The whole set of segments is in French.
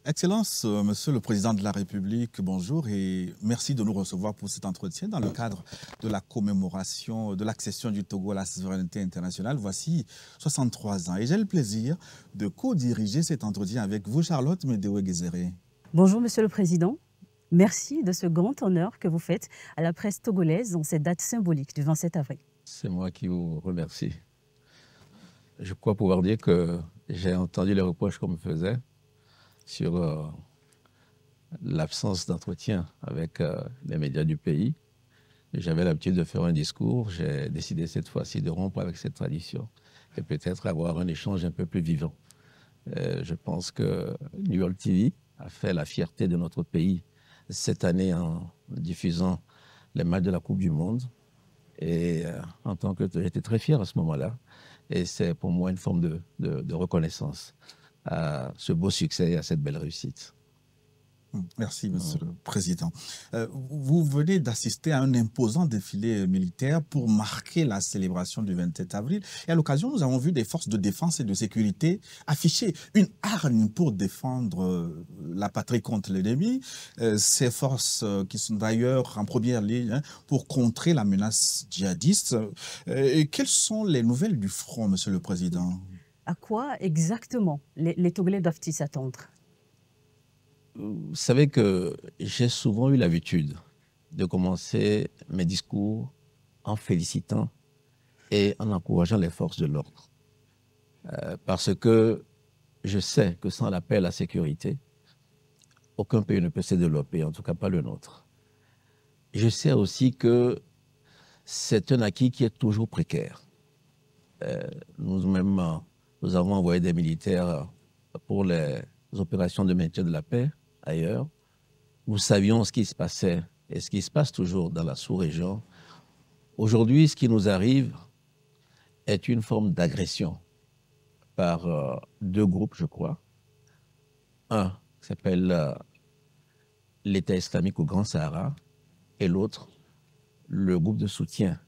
Excellence, Monsieur le Président de la République, bonjour et merci de nous recevoir pour cet entretien dans le cadre de la commémoration de l'accession du Togo à la souveraineté internationale. Voici 63 ans et j'ai le plaisir de co-diriger cet entretien avec vous, Charlotte Médéoué-Guézéré. Bonjour Monsieur le Président, merci de ce grand honneur que vous faites à la presse togolaise en cette date symbolique du 27 avril. C'est moi qui vous remercie. Je crois pouvoir dire que j'ai entendu les reproches qu'on me faisait sur l'absence d'entretien avec les médias du pays. J'avais l'habitude de faire un discours. J'ai décidé cette fois-ci de rompre avec cette tradition et peut-être avoir un échange un peu plus vivant. Je pense que New York TV a fait la fierté de notre pays cette année en diffusant les matchs de la Coupe du Monde. Et en tant que j'étais très fier à ce moment-là. Et c'est pour moi une forme de reconnaissance à ce beau succès et à cette belle réussite. Merci, Monsieur le Président. Vous venez d'assister à un imposant défilé militaire pour marquer la célébration du 27 avril. Et à l'occasion, nous avons vu des forces de défense et de sécurité afficher une hargne pour défendre la patrie contre l'ennemi. Ces forces qui sont d'ailleurs en première ligne pour contrer la menace djihadiste. Quelles sont les nouvelles du front, Monsieur le Président? À quoi exactement les Togolais doivent-ils s'attendre? Vous savez que j'ai souvent eu l'habitude de commencer mes discours en félicitant et en encourageant les forces de l'ordre. Parce que je sais que sans la paix et la sécurité, aucun pays ne peut se développer, en tout cas pas le nôtre. Je sais aussi que c'est un acquis qui est toujours précaire. Nous-mêmes, nous avons envoyé des militaires pour les opérations de maintien de la paix ailleurs. Nous savions ce qui se passait et ce qui se passe toujours dans la sous-région. Aujourd'hui, ce qui nous arrive est une forme d'agression par deux groupes, je crois. Un qui s'appelle l'État islamique au Grand Sahara et l'autre, le groupe de soutien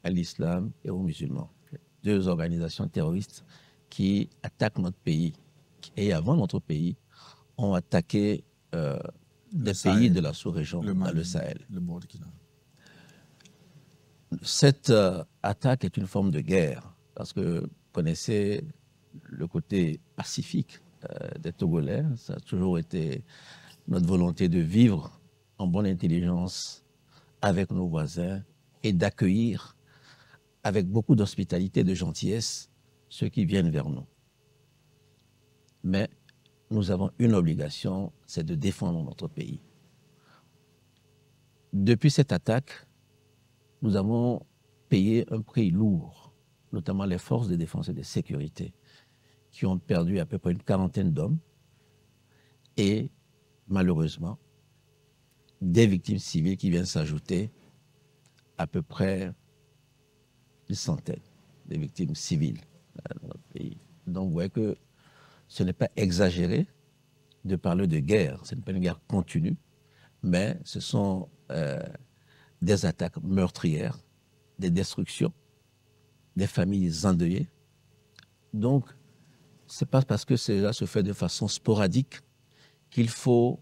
à l'islam et aux musulmans. Deux organisations terroristes qui attaquent notre pays et avant notre pays ont attaqué des pays de la sous-région, dans le Sahel. Cette attaque est une forme de guerre parce que vous connaissez le côté pacifique des Togolais. Ça a toujours été notre volonté de vivre en bonne intelligence avec nos voisins et d'accueillir avec beaucoup d'hospitalité et de gentillesse ceux qui viennent vers nous. Mais nous avons une obligation, c'est de défendre notre pays. Depuis cette attaque, nous avons payé un prix lourd, notamment les forces de défense et de sécurité, qui ont perdu à peu près une quarantaine d'hommes et, malheureusement, des victimes civiles qui viennent s'ajouter à peu près une centaine de victimes civiles dans notre pays. Donc, vous voyez que ce n'est pas exagéré de parler de guerre. Ce n'est pas une guerre continue, mais ce sont des attaques meurtrières, des destructions, des familles endeuillées. Donc, ce n'est pas parce que cela se fait de façon sporadique qu'il faut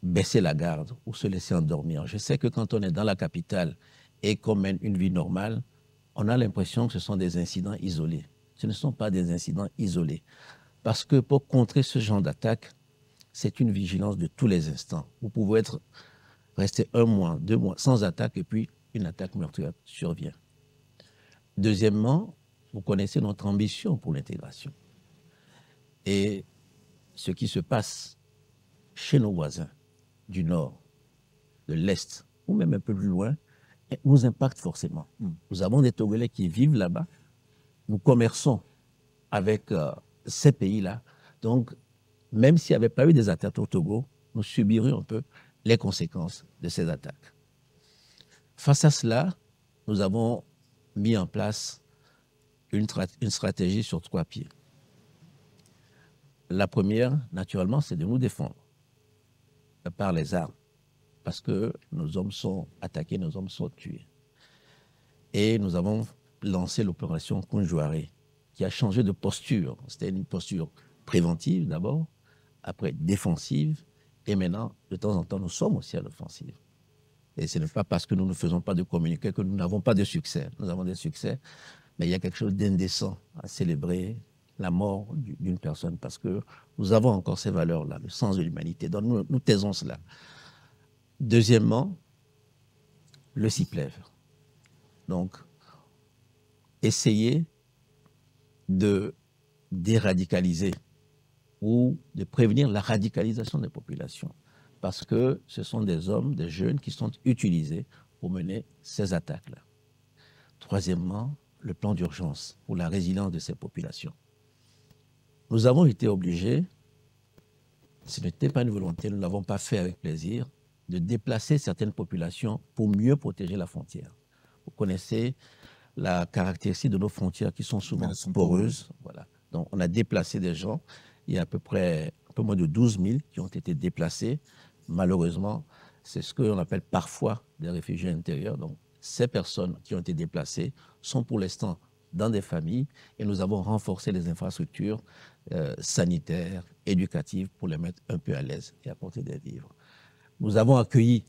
baisser la garde ou se laisser endormir. Je sais que quand on est dans la capitale et qu'on mène une vie normale, on a l'impression que ce sont des incidents isolés. Ce ne sont pas des incidents isolés. Parce que pour contrer ce genre d'attaque, c'est une vigilance de tous les instants. Vous pouvez rester 1 mois, 2 mois sans attaque et puis une attaque meurtrière survient. Deuxièmement, vous connaissez notre ambition pour l'intégration. Et ce qui se passe chez nos voisins du Nord, de l'Est, ou même un peu plus loin, nous impacte forcément. Nous avons des Togolais qui vivent là-bas. Nous commerçons avec ces pays-là. Donc, même s'il n'y avait pas eu des attaques au Togo, nous subirions un peu les conséquences de ces attaques. Face à cela, nous avons mis en place une stratégie sur 3 pieds. La première, naturellement, c'est de nous défendre par les armes, parce que nos hommes sont attaqués, nos hommes sont tués. Et nous avons lancé l'opération Kunjuare, qui a changé de posture. C'était une posture préventive d'abord, après défensive, et maintenant, de temps en temps, nous sommes aussi à l'offensive. Et ce n'est pas parce que nous ne faisons pas de communiqué que nous n'avons pas de succès. Nous avons des succès, mais il y a quelque chose d'indécent à célébrer la mort d'une personne parce que nous avons encore ces valeurs-là, le sens de l'humanité. Donc nous taisons cela. Deuxièmement, le CIPLEV. Donc, essayer de déradicaliser ou de prévenir la radicalisation des populations. Parce que ce sont des hommes, des jeunes qui sont utilisés pour mener ces attaques-là. Troisièmement, le plan d'urgence pour la résilience de ces populations. Nous avons été obligés, ce n'était pas une volonté, nous ne l'avons pas fait avec plaisir, de déplacer certaines populations pour mieux protéger la frontière. Vous connaissez la caractéristique de nos frontières qui sont souvent poreuses. Voilà. Donc on a déplacé des gens. Il y a à peu près un peu moins de 12 000 qui ont été déplacés. Malheureusement, c'est ce qu'on appelle parfois des réfugiés intérieurs. Donc ces personnes qui ont été déplacées sont pour l'instant dans des familles et nous avons renforcé les infrastructures sanitaires, éducatives pour les mettre un peu à l'aise et apporter des vivres. Nous avons accueilli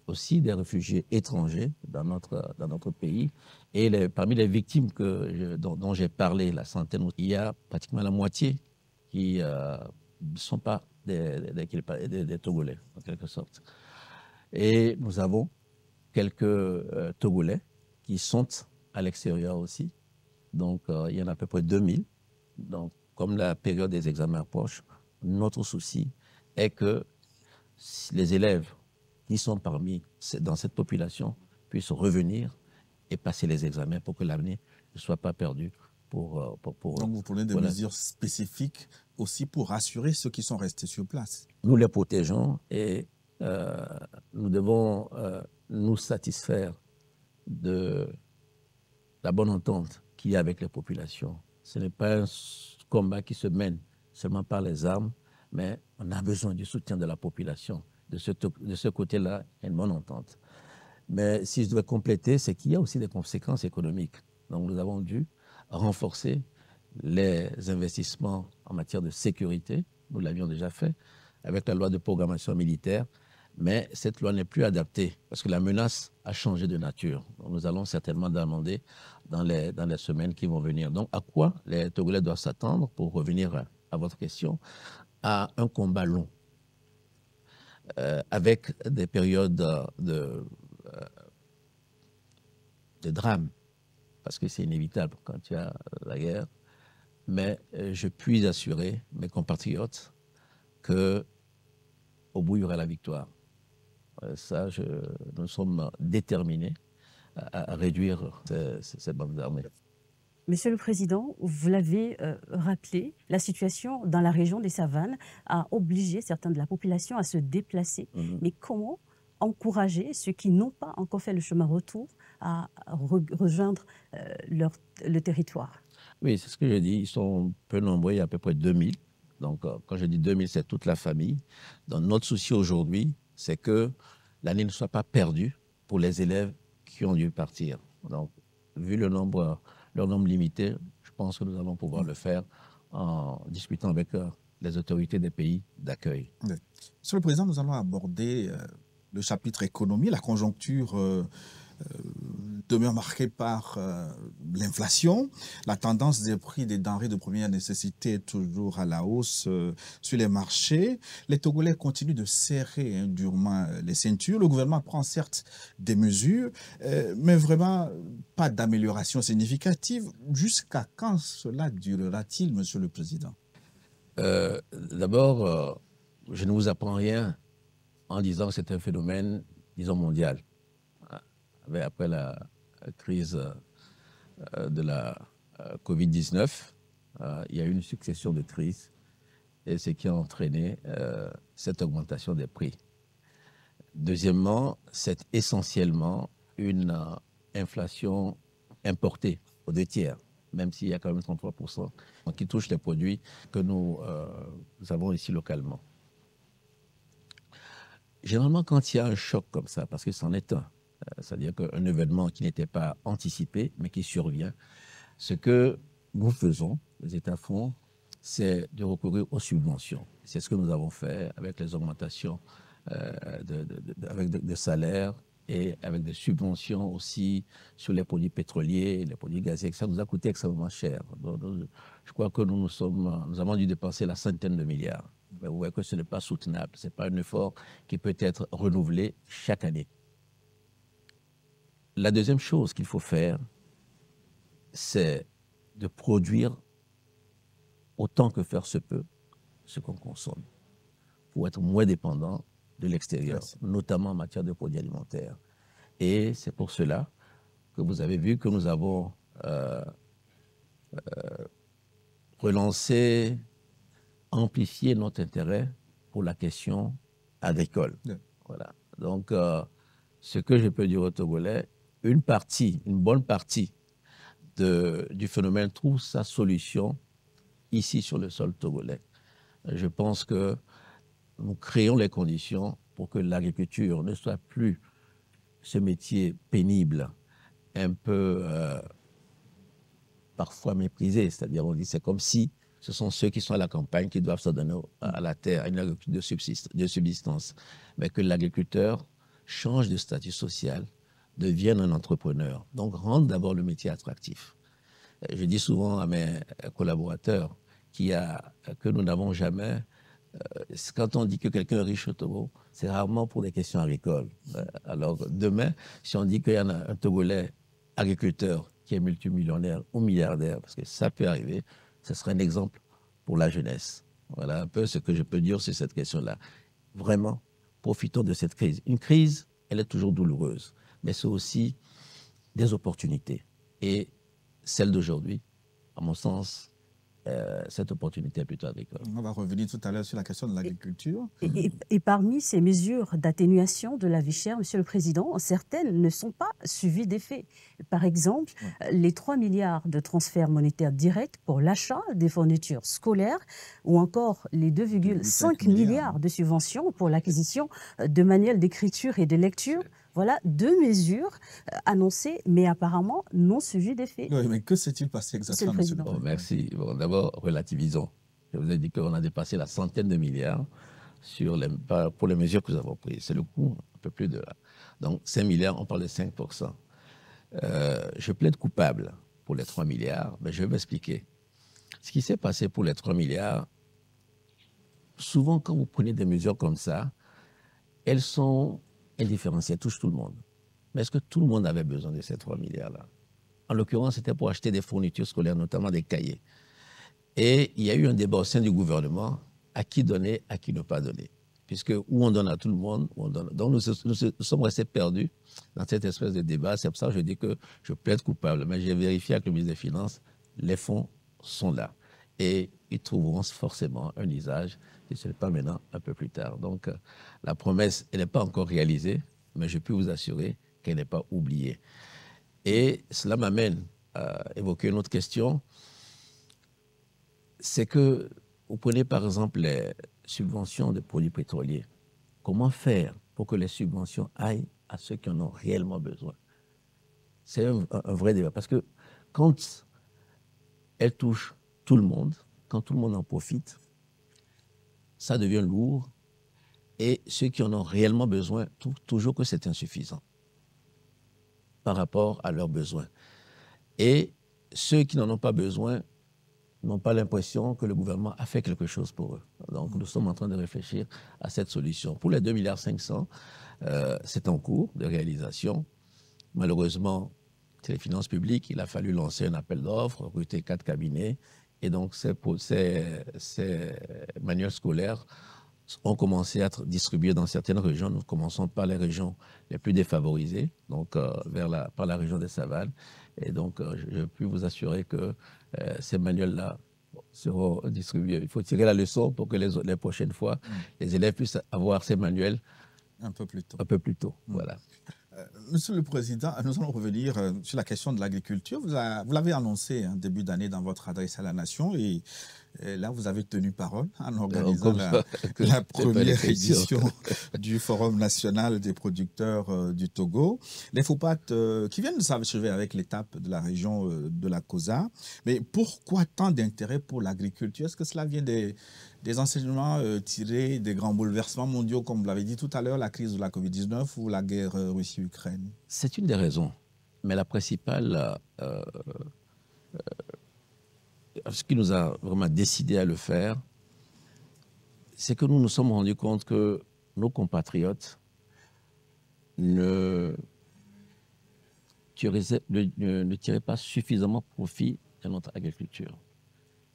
aussi des réfugiés étrangers dans notre pays. Et parmi les victimes dont j'ai parlé, la centaine, il y a pratiquement la moitié qui ne sont pas des Togolais, en quelque sorte. Et nous avons quelques Togolais qui sont à l'extérieur aussi. Donc, il y en a à peu près 2000. Donc, comme la période des examens approche, notre souci est que les élèves qui sont dans cette population puissent revenir et passer les examens pour que l'avenir ne soit pas perdu. Donc vous prenez des mesures spécifiques aussi pour rassurer ceux qui sont restés sur place. Nous les protégeons et nous devons nous satisfaire de la bonne entente qu'il y a avec les populations. Ce n'est pas un combat qui se mène seulement par les armes, mais on a besoin du soutien de la population. De ce côté-là, il y a une bonne entente. Mais si je devais compléter, c'est qu'il y a aussi des conséquences économiques. Donc nous avons dû renforcer les investissements en matière de sécurité. Nous l'avions déjà fait avec la loi de programmation militaire, mais cette loi n'est plus adaptée parce que la menace a changé de nature. Donc nous allons certainement demander dans les semaines qui vont venir. Donc à quoi les Togolais doivent s'attendre, pour revenir à votre question, à un combat long, avec des périodes de drame, parce que c'est inévitable quand il y a la guerre. Mais je puis assurer mes compatriotes qu'au bout, il y aura la victoire. Ça, nous sommes déterminés à réduire ces bandes armées. Monsieur le Président, vous l'avez rappelé, la situation dans la région des Savanes a obligé certains de la population à se déplacer. Mais comment encourager ceux qui n'ont pas encore fait le chemin retour à rejoindre le territoire? Oui, c'est ce que je dis. Ils sont peu nombreux, il y a à peu près 2000. Donc, quand je dis 2000, c'est toute la famille. Donc, notre souci aujourd'hui, c'est que l'année ne soit pas perdue pour les élèves qui ont dû partir. Donc, vu leur nombre limité, je pense que nous allons pouvoir le faire en discutant avec les autorités des pays d'accueil. Oui. Monsieur le Président, nous allons aborder le chapitre économie. La conjoncture demeure marquée par l'inflation. La tendance des prix des denrées de première nécessité est toujours à la hausse sur les marchés. Les Togolais continuent de serrer durement les ceintures. Le gouvernement prend certes des mesures, mais vraiment pas d'amélioration significative. Jusqu'à quand cela durera-t-il, Monsieur le Président? D'abord, je ne vous apprends rien en disant que c'est un phénomène, disons, mondial. Après la crise de la Covid-19, il y a eu une succession de crises et ce qui a entraîné cette augmentation des prix. Deuxièmement, c'est essentiellement une inflation importée aux 2 tiers, même s'il y a quand même 33% qui touche les produits que nous avons ici localement. Généralement, quand il y a un choc comme ça, parce que c'en est un, c'est-à-dire qu'un événement qui n'était pas anticipé, mais qui survient, ce que nous faisons, les États font, c'est de recourir aux subventions. C'est ce que nous avons fait avec les augmentations avec des salaires et avec des subventions aussi sur les produits pétroliers, les produits gaziers. Ça nous a coûté extrêmement cher. Donc, je crois que nous avons dû dépenser la centaine de milliards. Mais vous voyez que ce n'est pas soutenable. Ce n'est pas un effort qui peut être renouvelé chaque année. La deuxième chose qu'il faut faire, c'est de produire autant que faire se peut ce qu'on consomme pour être moins dépendant de l'extérieur, notamment en matière de produits alimentaires. Et c'est pour cela que vous avez vu que nous avons relancé, amplifié notre intérêt pour la question agricole. Voilà. Donc, ce que je peux dire aux Togolais, une bonne partie du phénomène trouve sa solution ici sur le sol togolais. Je pense que nous créons les conditions pour que l'agriculture ne soit plus ce métier pénible, un peu parfois méprisé. C'est-à-dire, on dit c'est comme si ce sont ceux qui sont à la campagne qui doivent se donner à la terre, à une agriculture de subsistance. Mais que l'agriculteur change de statut social, devienne un entrepreneur. Donc, rendre d'abord le métier attractif. Je dis souvent à mes collaborateurs que nous n'avons jamais... quand on dit que quelqu'un est riche au Togo, c'est rarement pour des questions agricoles. Alors, demain, si on dit qu'il y en a un Togolais agriculteur qui est multimillionnaire ou milliardaire, parce que ça peut arriver, ce serait un exemple pour la jeunesse. Voilà un peu ce que je peux dire sur cette question-là. Vraiment, profitons de cette crise. Une crise, elle est toujours douloureuse, mais c'est aussi des opportunités. Et celle d'aujourd'hui, à mon sens, cette opportunité est plutôt agricole. On va revenir tout à l'heure sur la question de l'agriculture. Et parmi ces mesures d'atténuation de la vie chère, Monsieur le Président, certaines ne sont pas suivies d'effet. Par exemple, les 3 milliards de transferts monétaires directs pour l'achat des fournitures scolaires ou encore les 2,5 milliards de subventions pour l'acquisition de manuels d'écriture et de lecture. Voilà 2 mesures annoncées, mais apparemment non suivies d'effet. Oui, mais que s'est-il passé exactement, Monsieur le Président? Merci. Bon, d'abord, relativisons. Je vous ai dit qu'on a dépassé la centaine de milliards pour les mesures que nous avons prises. C'est le coût, un peu plus de là. Donc, 5 milliards, on parle de 5%. Je plaide coupable pour les 3 milliards, mais je vais m'expliquer. Ce qui s'est passé pour les 3 milliards, souvent, quand vous prenez des mesures comme ça, elles sont indifférenciées, elles touchent tout le monde. Mais est-ce que tout le monde avait besoin de ces 3 milliards-là? En l'occurrence, c'était pour acheter des fournitures scolaires, notamment des cahiers. Et il y a eu un débat au sein du gouvernement, à qui donner, à qui ne pas donner. Puisque où on donne à tout le monde, où on donne. Donc nous sommes restés perdus dans cette espèce de débat. C'est pour ça que je dis que je plaide coupable. Mais j'ai vérifié avec le ministre des Finances, les fonds sont là. Et ils trouveront forcément un usage, si ce n'est pas maintenant, un peu plus tard. Donc la promesse, elle n'est pas encore réalisée, mais je peux vous assurer qu'elle n'est pas oubliée. Et cela m'amène à évoquer une autre question. C'est que vous prenez par exemple les subventions de produits pétroliers. Comment faire pour que les subventions aillent à ceux qui en ont réellement besoin? C'est un vrai débat. Parce que quand elles touchent tout le monde, quand tout le monde en profite, ça devient lourd. Et ceux qui en ont réellement besoin trouvent toujours que c'est insuffisant par rapport à leurs besoins. Et ceux qui n'en ont pas besoin n'ont pas l'impression que le gouvernement a fait quelque chose pour eux. Donc, nous sommes en train de réfléchir à cette solution. Pour les 2,5 milliards, c'est en cours de réalisation. Malheureusement, c'est les finances publiques, il a fallu lancer un appel d'offres, recruter 4 cabinets. Et donc, ces manuels scolaires ont commencé à être distribués dans certaines régions. Nous commençons par les régions les plus défavorisées, donc par la région des Savanes. Et donc, je peux vous assurer que ces manuels-là seront distribués. Il faut tirer la leçon pour que les prochaines fois, les élèves puissent avoir ces manuels un peu plus tôt. Un peu plus tôt, voilà. Monsieur le Président, nous allons revenir sur la question de l'agriculture. Vous l'avez annoncé en début d'année dans votre adresse à la Nation et Et là, vous avez tenu parole en organisant la première édition du Forum national des producteurs du Togo. Les FOPAT qui viennent de s'achever avec l'étape de la région de la COSA. Mais pourquoi tant d'intérêt pour l'agriculture? Est-ce que cela vient des enseignements tirés des grands bouleversements mondiaux, comme vous l'avez dit tout à l'heure, la crise de la Covid-19 ou la guerre Russie-Ukraine? C'est une des raisons. Mais la principale, ce qui nous a vraiment décidé à le faire, c'est que nous nous sommes rendus compte que nos compatriotes ne tiraient pas suffisamment profit de notre agriculture.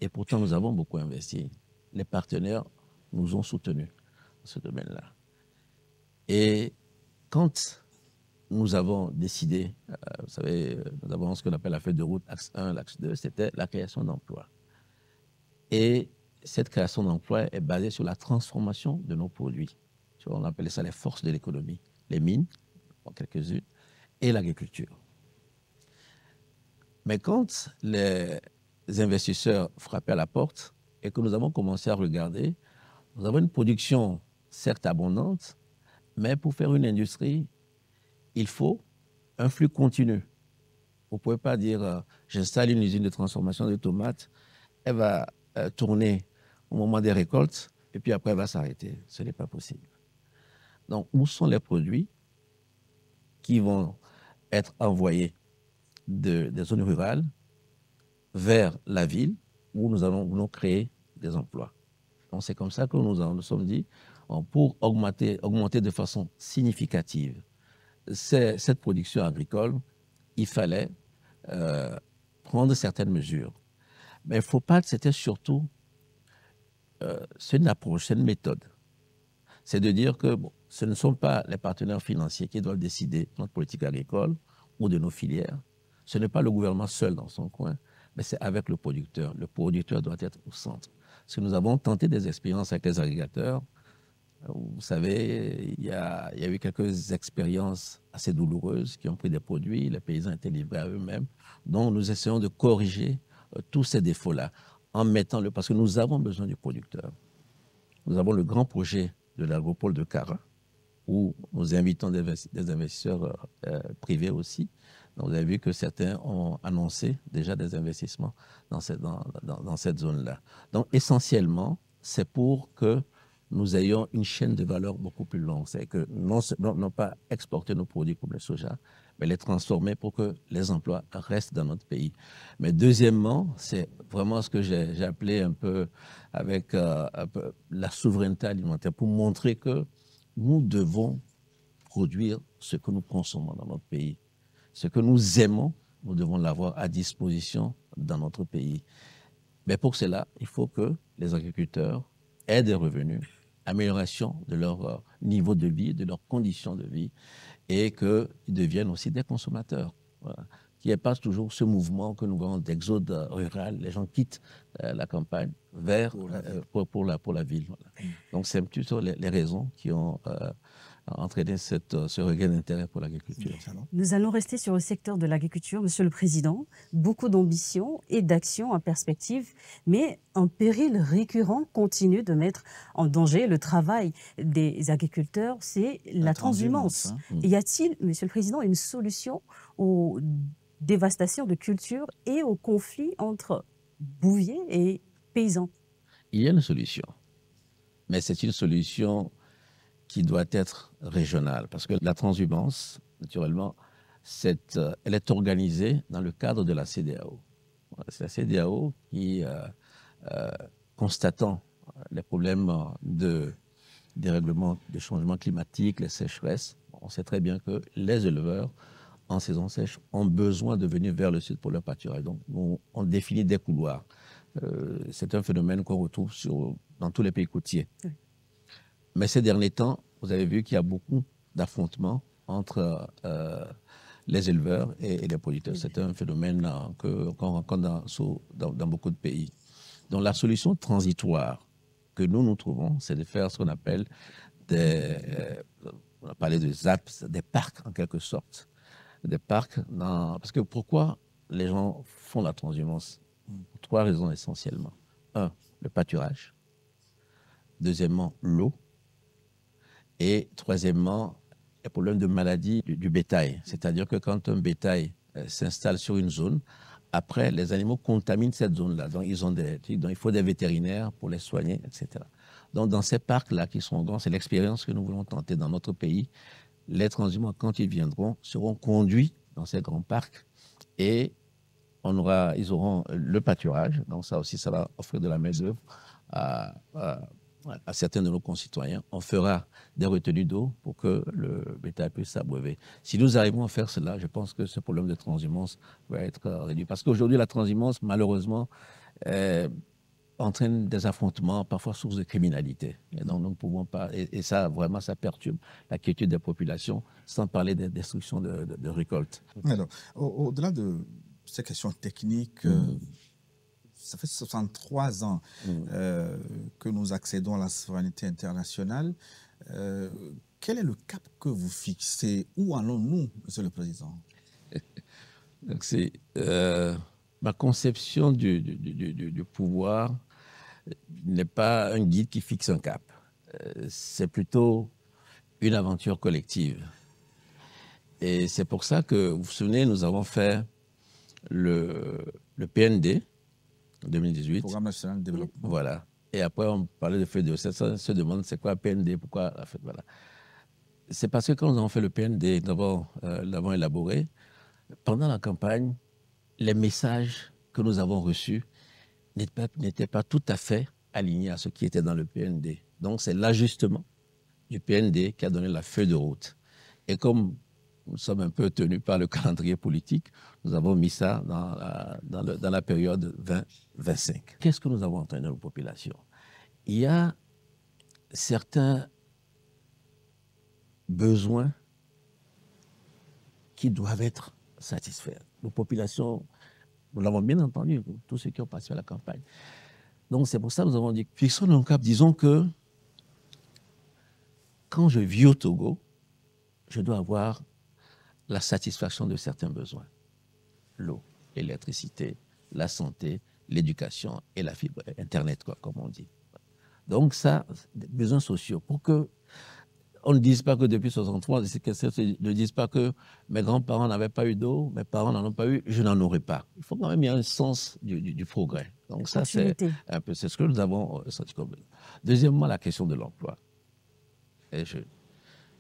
Et pourtant, nous avons beaucoup investi. Les partenaires nous ont soutenus dans ce domaine-là. Et quand nous avons décidé, vous savez, nous avons ce qu'on appelle la feuille de route, axe 1, l'axe 2, c'était la création d'emplois. Et cette création d'emplois est basée sur la transformation de nos produits. On appelait ça les forces de l'économie, les mines, en quelques-unes, et l'agriculture. Mais quand les investisseurs frappaient à la porte et que nous avons commencé à regarder, nous avons une production certes abondante, mais pour faire une industrie, il faut un flux continu. Vous ne pouvez pas dire j'installe une usine de transformation de tomates, elle va tourner au moment des récoltes et puis après elle va s'arrêter. Ce n'est pas possible. Donc, où sont les produits qui vont être envoyés des zones rurales vers la ville où nous allons créer des emplois? Donc, c'est comme ça que nous sommes dit, pour augmenter de façon significative cette production agricole, il fallait prendre certaines mesures. Mais il ne faut pas que c'était surtout, c'est une approche, c'est une méthode. C'est de dire que ce ne sont pas les partenaires financiers qui doivent décider de notre politique agricole ou de nos filières. Ce n'est pas le gouvernement seul dans son coin, mais c'est avec le producteur. Le producteur doit être au centre. Parce que nous avons tenté des expériences avec les agriculteurs. Vous savez, il y a eu quelques expériences assez douloureuses qui ont pris des produits, les paysans étaient livrés à eux-mêmes. Donc, nous essayons de corriger tous ces défauts-là en mettant parce que nous avons besoin du producteur. Nous avons le grand projet de l'agropole de Kara, où nous invitons des investisseurs privés aussi. Donc, vous avez vu que certains ont annoncé déjà des investissements dans cette zone-là. Donc, essentiellement, c'est pour que nous ayons une chaîne de valeur beaucoup plus longue. C'est que non pas exporter nos produits comme le soja, mais les transformer pour que les emplois restent dans notre pays. Mais deuxièmement, c'est vraiment ce que j'ai appelé un peu avec un peu la souveraineté alimentaire, pour montrer que nous devons produire ce que nous consommons dans notre pays. Ce que nous aimons, nous devons l'avoir à disposition dans notre pays. Mais pour cela, il faut que les agriculteurs aient des revenus, amélioration de leur niveau de vie, de leurs conditions de vie, et qu'ils deviennent aussi des consommateurs. Voilà. Qu'il n'y ait pas toujours ce mouvement que nous voyons d'exode rural, les gens quittent la campagne pour la ville. Voilà. Donc c'est plutôt les raisons qui ont entraîné ce regain d'intérêt pour l'agriculture. Nous allons rester sur le secteur de l'agriculture, Monsieur le Président. Beaucoup d'ambition et d'action en perspective, mais un péril récurrent continue de mettre en danger le travail des agriculteurs, c'est la transhumance. Y a-t-il, Monsieur le Président, une solution aux dévastations de cultures et aux conflits entre bouviers et paysans? Il y a une solution, mais c'est une solution qui doit être régionale, parce que la transhumance, naturellement, elle est organisée dans le cadre de la CEDEAO. C'est la CEDEAO qui, constatant les problèmes de dérèglement, de changement climatique, les sécheresses, on sait très bien que les éleveurs, en saison sèche, ont besoin de venir vers le sud pour leur pâturage. Donc, on définit des couloirs. C'est un phénomène qu'on retrouve dans tous les pays côtiers. Oui. Mais ces derniers temps, vous avez vu qu'il y a beaucoup d'affrontements entre les éleveurs et les producteurs. Oui. C'est un phénomène qu'on rencontre dans beaucoup de pays. Donc la solution transitoire que nous trouvons, c'est de faire ce qu'on appelle on a parlé de ZAP, des parcs en quelque sorte. Des parcs parce que pourquoi les gens font la transhumance? Pour 3 raisons essentiellement. 1, le pâturage. Deuxièmement, l'eau. Et troisièmement, les problèmes de maladie du bétail. C'est-à-dire que quand un bétail s'installe sur une zone, après, les animaux contaminent cette zone-là. Donc, il faut des vétérinaires pour les soigner, etc. Donc, dans ces parcs-là qui sont grands, c'est l'expérience que nous voulons tenter dans notre pays. Les transhumants, quand ils viendront, seront conduits dans ces grands parcs et ils auront le pâturage. Donc, ça aussi, ça va offrir de la main-d'œuvre à certains de nos concitoyens. On fera des retenues d'eau pour que le bétail puisse s'abreuver. Si nous arrivons à faire cela, je pense que ce problème de transhumance va être réduit. Parce qu'aujourd'hui, la transhumance, malheureusement, entraîne des affrontements, parfois source de criminalité. Et donc, nous ne pouvons pas... Et ça, vraiment, ça perturbe la quiétude des populations, sans parler des destructions de récoltes. Alors, au-delà de ces questions techniques... Ça fait 63 ans que nous accédons à la souveraineté internationale. Quel est le cap que vous fixez? Où allons-nous, Monsieur le Président? Donc c'est ma conception du pouvoir n'est pas un guide qui fixe un cap. C'est plutôt une aventure collective. Et c'est pour ça que, vous vous souvenez, nous avons fait le PND, en 2018. Programme national de développement. Voilà. Et après, on parlait de feuille de route. On se demande c'est quoi PND, pourquoi la fête. Voilà. C'est parce que quand nous avons fait le PND, d'abord, l'avons élaboré, pendant la campagne, les messages que nous avons reçus n'étaient pas tout à fait alignés à ce qui était dans le PND. Donc, c'est l'ajustement du PND qui a donné la feuille de route. Et comme nous sommes un peu tenus par le calendrier politique, nous avons mis ça dans la période 2025. Qu'est-ce que nous avons entendu dans nos populations? Il y a certains besoins qui doivent être satisfaits. Nos populations, nous l'avons bien entendu, tous ceux qui ont participé à la campagne. Donc c'est pour ça que nous avons dit, fixons nos caps, disons que quand je vis au Togo, je dois avoir la satisfaction de certains besoins. L'eau, l'électricité, la santé, l'éducation et la fibre, Internet, quoi, comme on dit. Donc ça, des besoins sociaux. Pour que on ne dise pas que depuis 63, ne dise pas que mes grands-parents n'avaient pas eu d'eau, mes parents n'en ont pas eu, je n'en aurai pas. Il faut quand même y avoir un sens du progrès. Donc ça, c'est un peu, c'est ce que nous avons senti comme. Deuxièmement, la question de l'emploi.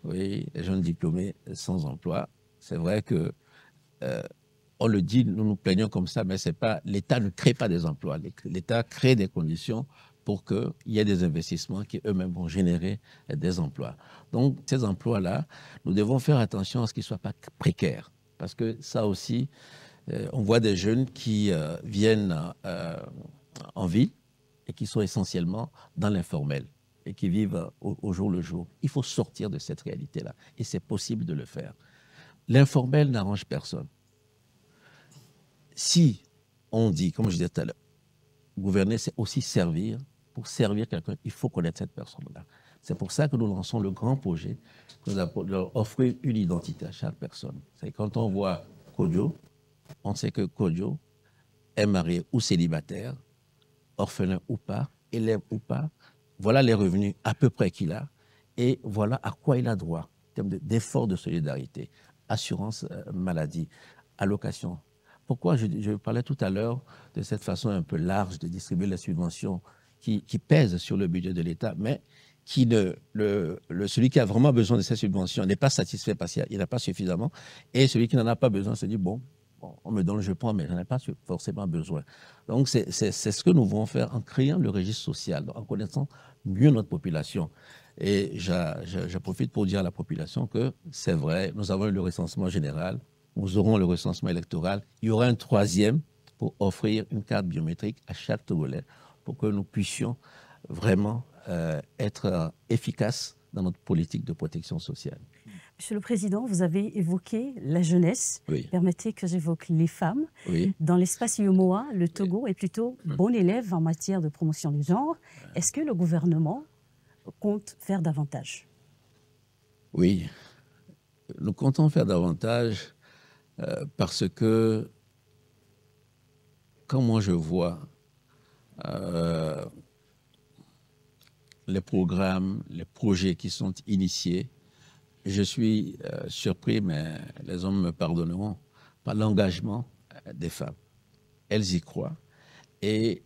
Oui, les jeunes diplômés sans emploi. C'est vrai que on le dit, nous nous plaignons comme ça, mais c'est pas l'État ne crée pas des emplois. L'État crée des conditions pour qu'il y ait des investissements qui eux-mêmes vont générer des emplois. Donc ces emplois-là, nous devons faire attention à ce qu'ils ne soient pas précaires, parce que ça aussi, on voit des jeunes qui viennent en ville et qui sont essentiellement dans l'informel et qui vivent au jour le jour. Il faut sortir de cette réalité-là, et c'est possible de le faire. L'informel n'arrange personne. Si on dit, comme je disais tout à l'heure, gouverner, c'est aussi servir. Pour servir quelqu'un, il faut connaître cette personne-là. C'est pour ça que nous lançons le grand projet, que nous appelons offrir une identité à chaque personne. C'est quand on voit Kodjo, on sait que Kodjo est marié ou célibataire, orphelin ou pas, élève ou pas. Voilà les revenus à peu près qu'il a et voilà à quoi il a droit en termes d'efforts de solidarité. Assurance maladie, allocation. Pourquoi je parlais tout à l'heure de cette façon un peu large de distribuer les subventions qui pèsent sur le budget de l'État, mais qui celui qui a vraiment besoin de ces subventions n'est pas satisfait parce qu'il n'a pas suffisamment, et celui qui n'en a pas besoin se dit, bon, on me donne, je prends, mais je n'en ai pas forcément besoin. Donc c'est ce que nous voulons faire en créant le registre social, en connaissant mieux notre population. Et je profite pour dire à la population que c'est vrai, nous avons eu le recensement général, nous aurons le recensement électoral. Il y aura un troisième pour offrir une carte biométrique à chaque Togolais pour que nous puissions vraiment être efficaces dans notre politique de protection sociale. Monsieur le Président, vous avez évoqué la jeunesse. Oui. Permettez que j'évoque les femmes. Oui. Dans l'espace IOMOA, le Togo est plutôt bon élève en matière de promotion du genre. Est-ce que le gouvernement compte faire davantage? Oui, nous comptons faire davantage parce que quand moi je vois les programmes, les projets qui sont initiés, je suis surpris, mais les hommes me pardonneront, par l'engagement des femmes. Elles y croient. Et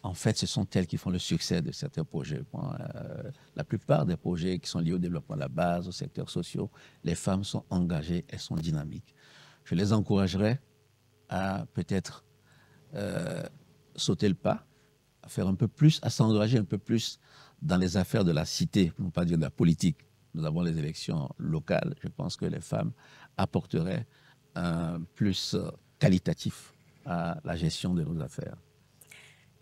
en fait, ce sont elles qui font le succès de certains projets. Bon, la plupart des projets qui sont liés au développement de la base, aux secteurs sociaux, les femmes sont engagées, elles sont dynamiques. Je les encouragerais à peut-être sauter le pas, à faire un peu plus, à s'engager un peu plus dans les affaires de la cité, pour ne pas dire de la politique. Nous avons les élections locales. Je pense que les femmes apporteraient un plus qualitatif à la gestion de nos affaires.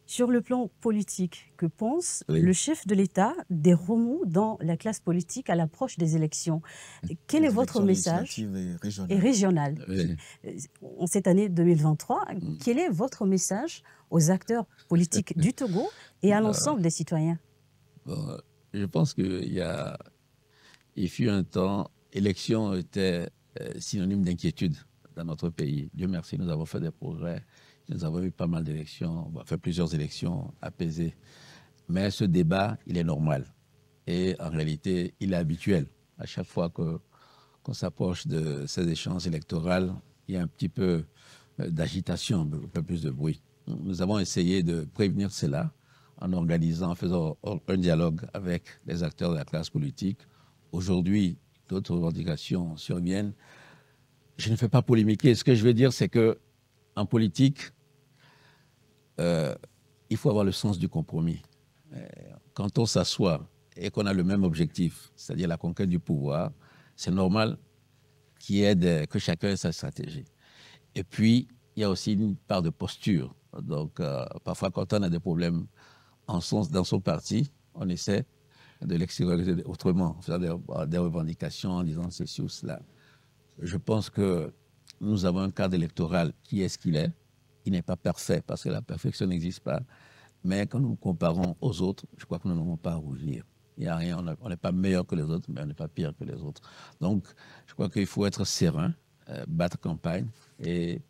Sur le plan politique, que pense Oui. le chef de l'État des remous dans la classe politique à l'approche des élections? Quel est votre message? Et régional. Oui. En cette année 2023, quel est votre message aux acteurs politiques du Togo et à l'ensemble des citoyens? Bon, je pense qu'il fut un temps, élection était synonyme d'inquiétude dans notre pays. Dieu merci, nous avons fait des progrès. Nous avons eu pas mal d'élections, on a fait plusieurs élections apaisées. Mais ce débat, il est normal. Et en réalité, il est habituel. À chaque fois qu'on s'approche de ces échéances électorales, il y a un petit peu d'agitation, un peu plus de bruit. Nous avons essayé de prévenir cela en organisant, en faisant un dialogue avec les acteurs de la classe politique. Aujourd'hui, d'autres revendications surviennent. Je ne fais pas polémiquer. Ce que je veux dire, c'est qu'en politique, il faut avoir le sens du compromis. Quand on s'assoit et qu'on a le même objectif, c'est-à-dire la conquête du pouvoir, c'est normal que chacun ait sa stratégie. Et puis, il y a aussi une part de posture. Donc, parfois, quand on a des problèmes dans son parti, on essaie de l'extérioriser autrement, faire des revendications en disant ceci ou cela. Je pense que nous avons un cadre électoral qui est ce qu'il est. Il n'est pas parfait parce que la perfection n'existe pas. Mais quand nous nous comparons aux autres, je crois que nous n'avons pas à rougir. Il n'y a rien, on n'est pas meilleur que les autres, mais on n'est pas pire que les autres. Donc, je crois qu'il faut être serein, battre campagne. Et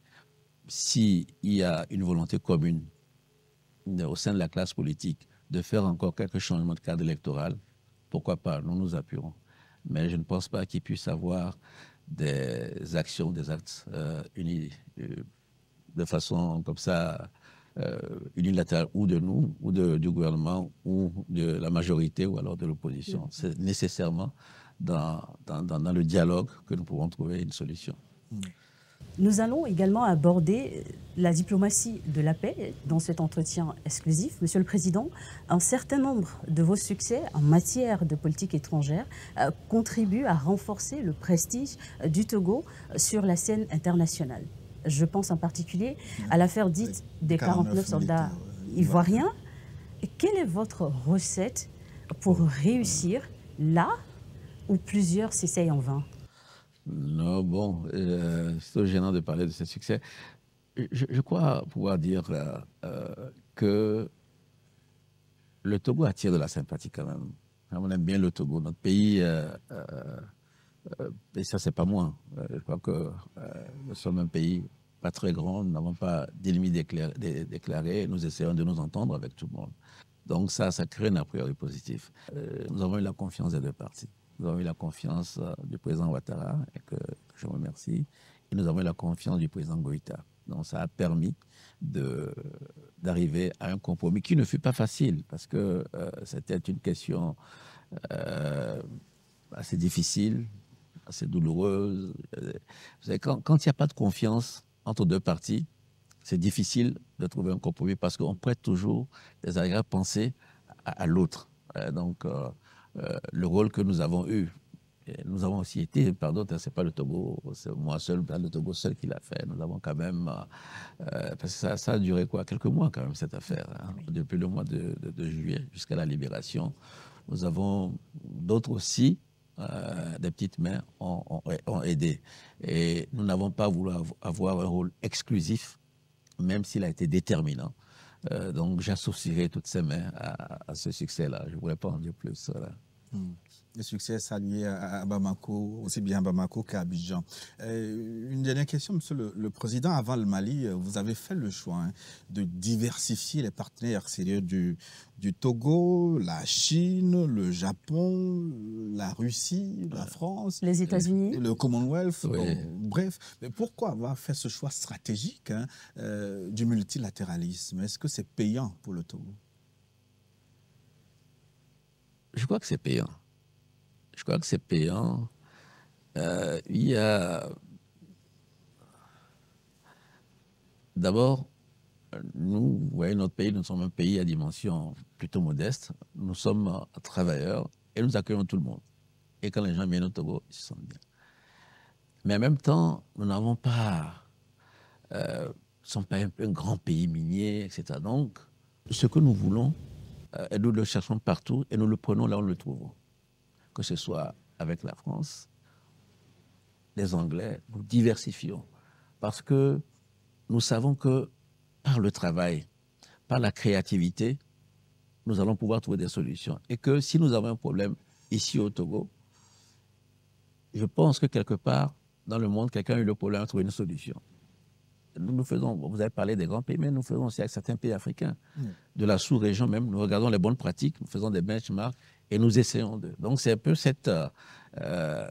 s'il y a une volonté commune au sein de la classe politique de faire encore quelques changements de cadre électoral, pourquoi pas, nous nous appuierons. Mais je ne pense pas qu'il puisse y avoir des actions, des actes unis de façon comme ça unilatérale, ou de nous, ou du gouvernement, ou de la majorité, ou alors de l'opposition. C'est nécessairement dans le dialogue que nous pourrons trouver une solution. Nous allons également aborder la diplomatie de la paix dans cet entretien exclusif. Monsieur le Président, un certain nombre de vos succès en matière de politique étrangère contribuent à renforcer le prestige du Togo sur la scène internationale. Je pense en particulier à l'affaire dite des 49 soldats ivoiriens. Quelle est votre recette pour réussir là où plusieurs s'essayent en vain? Non, bon, c'est gênant de parler de ce succès. Je crois pouvoir dire que le Togo attire de la sympathie quand même. On aime bien le Togo, notre pays, et ça c'est pas moi. Je crois que nous sommes un pays pas très grand, nous n'avons pas d'ennemis déclarés, nous essayons de nous entendre avec tout le monde. Donc ça crée un a priori positif. Nous avons eu la confiance des deux parties. Nous avons eu la confiance du président Ouattara, et que je remercie, et nous avons eu la confiance du président Goïta. Donc ça a permis d'arriver à un compromis qui ne fut pas facile, parce que c'était une question assez difficile, assez douloureuse. Vous savez, quand il n'y a pas de confiance entre deux parties, c'est difficile de trouver un compromis, parce qu'on prête toujours des arrière-pensées à l'autre. Donc, le rôle que nous avons eu, et nous avons aussi été, pardon, c'est pas le Togo, c'est moi seul, le Togo seul qui l'a fait. Nous avons quand même, parce que ça a duré quoi, quelques mois quand même cette affaire, hein, depuis le mois de juillet jusqu'à la libération. Nous avons d'autres aussi, des petites mains ont aidé. Et nous n'avons pas voulu avoir un rôle exclusif, même s'il a été déterminant. Donc j'associerai toutes ces mains à ce succès-là. Je ne voudrais pas en dire plus. Voilà. Le succès salué à Bamako, aussi bien à Bamako qu'à Abidjan. Une dernière question, Monsieur le Président. Avant le Mali, vous avez fait le choix de diversifier les partenaires extérieurs du Togo, la Chine, le Japon, la Russie, la France, les États-Unis, le Commonwealth. Oui. Bon, bref, mais pourquoi avoir fait ce choix stratégique du multilatéralisme? Est-ce que c'est payant pour le Togo? Je crois que c'est payant. Je crois que c'est payant. Il y a... D'abord, nous, vous voyez, notre pays, nous sommes un pays à dimension plutôt modeste. Nous sommes travailleurs et nous accueillons tout le monde. Et quand les gens viennent au Togo, ils se sentent bien. Mais en même temps, nous n'avons pas... nous ne sommes pas un grand pays minier, etc. Donc, ce que nous voulons, et nous le cherchons partout et nous le prenons là où nous le trouvons. Que ce soit avec la France, les Anglais, nous diversifions. Parce que nous savons que par le travail, par la créativité, nous allons pouvoir trouver des solutions. Et que si nous avons un problème ici au Togo, je pense que quelque part dans le monde, quelqu'un a eu le problème à trouver une solution. Nous faisons, vous avez parlé des grands pays, mais nous faisons aussi avec certains pays africains, de la sous-région même. Nous regardons les bonnes pratiques, nous faisons des benchmarks et nous essayons de. Donc c'est un peu cette, je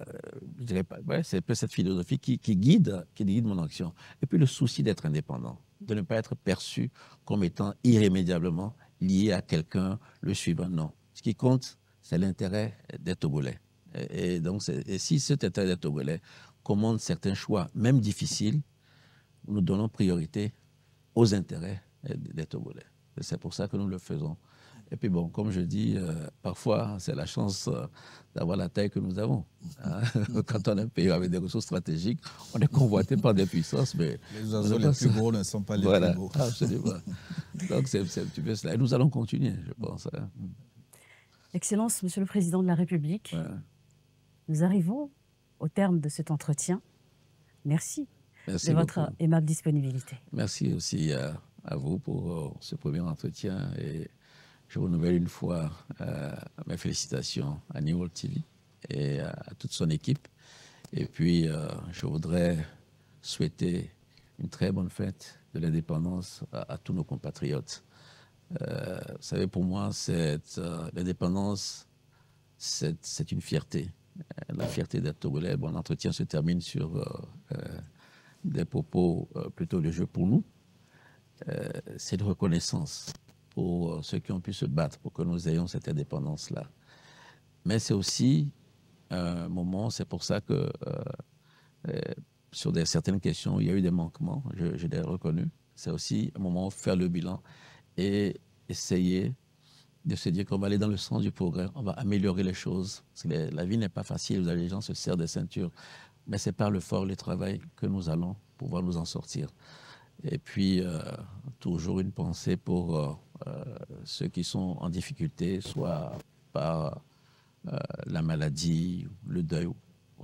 dirais pas, ouais, c'est un peu cette philosophie qui guide mon action. Et puis le souci d'être indépendant, de ne pas être perçu comme étant irrémédiablement lié à quelqu'un, le suivant. Non. Ce qui compte, c'est l'intérêt des Togolais. Et donc, si cet intérêt des Togolais commande certains choix, même difficiles, nous donnons priorité aux intérêts des Togolais. C'est pour ça que nous le faisons. Et puis bon, comme je dis, parfois, c'est la chance d'avoir la taille que nous avons. Hein. Quand on est un pays avec des ressources stratégiques, on est convoité par des puissances. Mais les oiseaux les plus gros ne sont pas les plus beaux. Absolument. Donc c'est un petit peu cela. Et nous allons continuer, je pense. Hein. Excellence, Monsieur le Président de la République, nous arrivons au terme de cet entretien. Merci. Merci de votre beaucoup. aimable disponibilité. Merci aussi à vous pour ce premier entretien et je renouvelle une fois mes félicitations à New World TV et à toute son équipe. Et puis, je voudrais souhaiter une très bonne fête de l'indépendance à tous nos compatriotes. Vous savez, pour moi, l'indépendance, c'est une fierté. La fierté d'être Togolais. Bon, l'entretien se termine sur des propos plutôt de jeu pour nous. C'est de reconnaissance pour ceux qui ont pu se battre pour que nous ayons cette indépendance-là. Mais c'est aussi un moment, c'est pour ça que sur certaines questions, il y a eu des manquements, je l'ai reconnu. C'est aussi un moment où faire le bilan et essayer de se dire qu'on va aller dans le sens du progrès, on va améliorer les choses. Parce que la vie n'est pas facile, les gens se serrent des ceintures, mais c'est par le fort, le travail que nous allons pouvoir nous en sortir. Et puis, toujours une pensée pour ceux qui sont en difficulté, soit par la maladie, le deuil,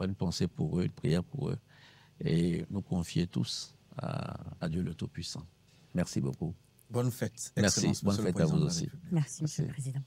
une pensée pour eux, une prière pour eux, et nous confier tous à Dieu le Tout-Puissant. Merci beaucoup. Bonne fête. Merci, bonne fête à vous aussi. Merci, Monsieur le Président.